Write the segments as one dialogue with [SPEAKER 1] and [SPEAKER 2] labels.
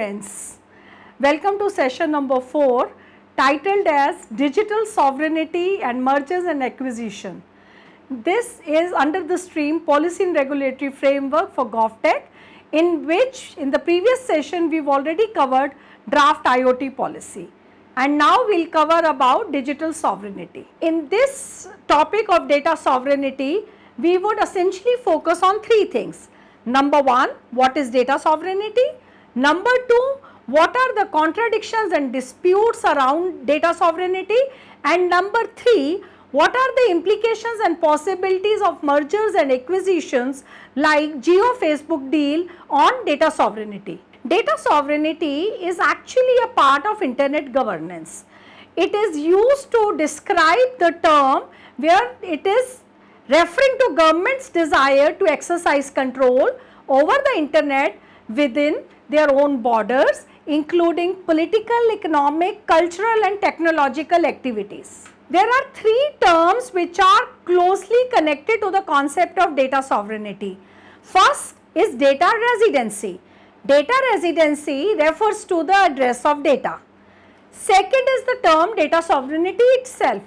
[SPEAKER 1] friends. Welcome to session number 4 titled as Digital Sovereignty and Mergers and Acquisition. This is under the stream Policy and Regulatory Framework for GovTech, in which in the previous session we have already covered draft IoT policy, and now we will cover about digital sovereignty. In this topic of data sovereignty, we would essentially focus on three things. Number 1, what is data sovereignty? Number 2, what are the contradictions and disputes around data sovereignty? And number 3, what are the implications and possibilities of mergers and acquisitions like Jio-Facebook deal on data sovereignty? Data sovereignty is actually a part of internet governance. It is used to describe the term where it is referring to government's desire to exercise control over the internet within their own borders, including political, economic, cultural and technological activities. There are three terms which are closely connected to the concept of data sovereignty. First is data residency. Data residency refers to the address of data. Second is the term data sovereignty itself,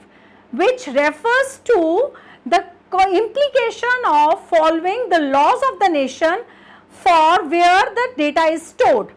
[SPEAKER 1] which refers to the implication of following the laws of the nation for where the data is stored.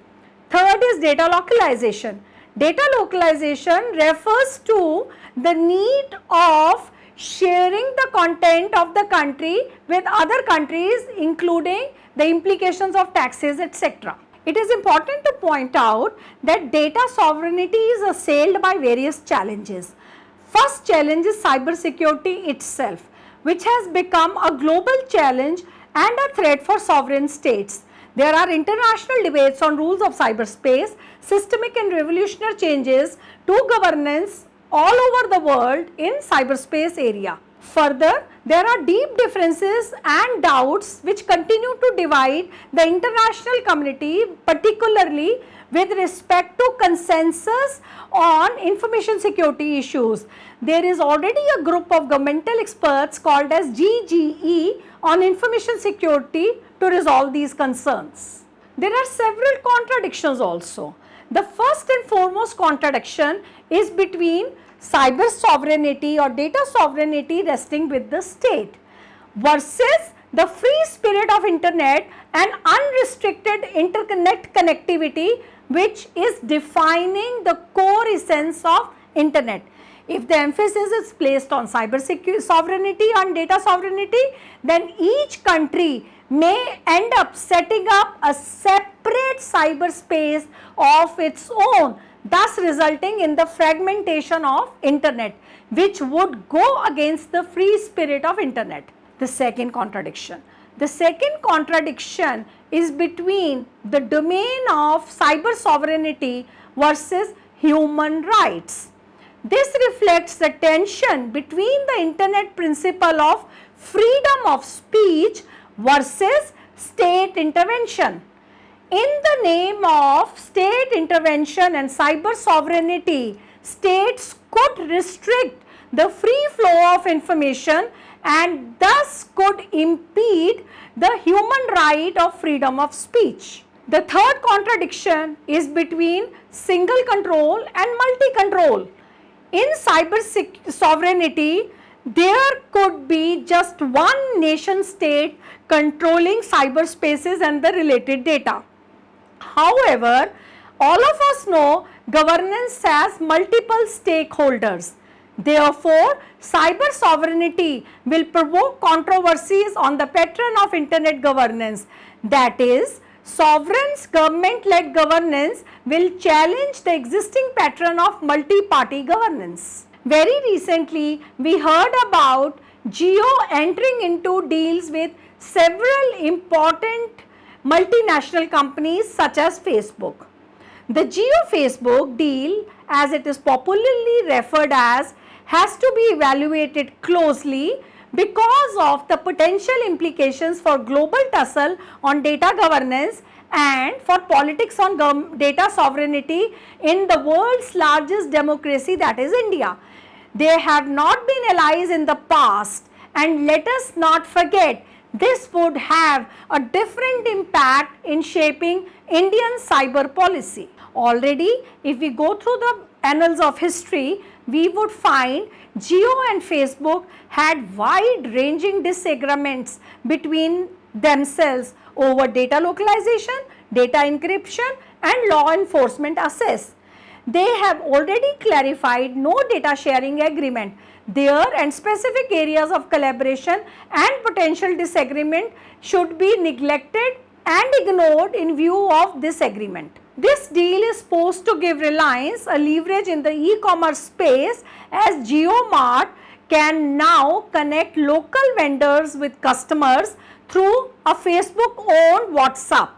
[SPEAKER 1] Third is data localization. Data localization refers to the need of sharing the content of the country with other countries, including the implications of taxes, etc. It is important to point out that data sovereignty is assailed by various challenges. First challenge is cybersecurity itself, which has become a global challenge and a threat for sovereign states. There are international debates on rules of cyberspace, systemic and revolutionary changes to governance all over the world in cyberspace area. Further, there are deep differences and doubts which continue to divide the international community, particularly with respect to consensus on information security issues. There is already a group of governmental experts called as GGE on information security to resolve these concerns. There are several contradictions also. The first and foremost contradiction is between cyber sovereignty or data sovereignty resting with the state versus the free spirit of internet and unrestricted interconnect connectivity, which is defining the core essence of internet. If the emphasis is placed on cyber sovereignty and data sovereignty, then each country may end up setting up a separate cyberspace of its own, thus resulting in the fragmentation of internet, which would go against the free spirit of internet. The second contradiction. The second contradiction is between the domain of cyber sovereignty versus human rights. This reflects the tension between the internet principle of freedom of speech versus state intervention. In the name of state intervention and cyber sovereignty, states could restrict the free flow of information and thus could impede the human right of freedom of speech. The third contradiction is between single control and multi-control. In cyber sovereignty, there could be just one nation state controlling cyberspaces and the related data. However, all of us know governance has multiple stakeholders. Therefore, cyber sovereignty will provoke controversies on the pattern of internet governance. That is, sovereign government-led governance will challenge the existing pattern of multi-party governance. Very recently, we heard about Jio entering into deals with several important multinational companies such as Facebook. The Jio-Facebook deal, as it is popularly referred as, has to be evaluated closely because of the potential implications for global tussle on data governance and for politics on data sovereignty in the world's largest democracy, that is India. They have not been allies in the past, and let us not forget This would have a different impact in shaping Indian cyber policy. Already, if we go through the annals of history, we would find Jio and Facebook had wide-ranging disagreements between themselves over data localization, data encryption and law enforcement access. They have already clarified no data sharing agreement there, and specific areas of collaboration and potential disagreement should be neglected and ignored in view of this agreement. This deal is supposed to give Reliance a leverage in the e-commerce space, as JioMart can now connect local vendors with customers through a Facebook owned WhatsApp.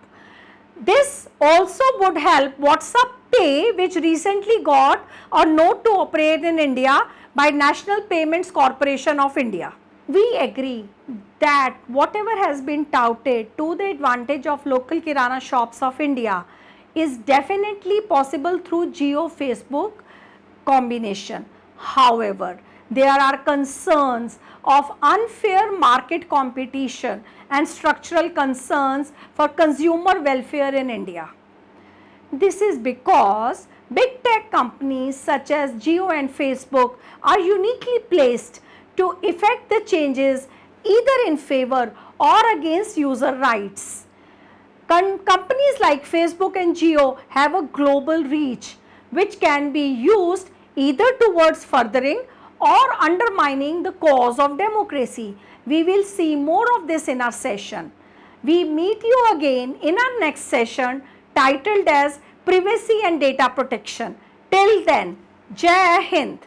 [SPEAKER 1] This also would help WhatsApp Pay, which recently got a note to operate in India by National Payments Corporation of India. We agree that whatever has been touted to the advantage of local kirana shops of India is definitely possible through Jio Facebook combination. However, there are concerns of unfair market competition and structural concerns for consumer welfare in India. This is because big tech companies such as Jio and Facebook are uniquely placed to effect the changes either in favor or against user rights. Companies like Facebook and Jio have a global reach which can be used either towards furthering or undermining the cause of democracy. We will see more of this in our session. We meet you again in our next session titled as Privacy and Data Protection. Till then, Jai Hind.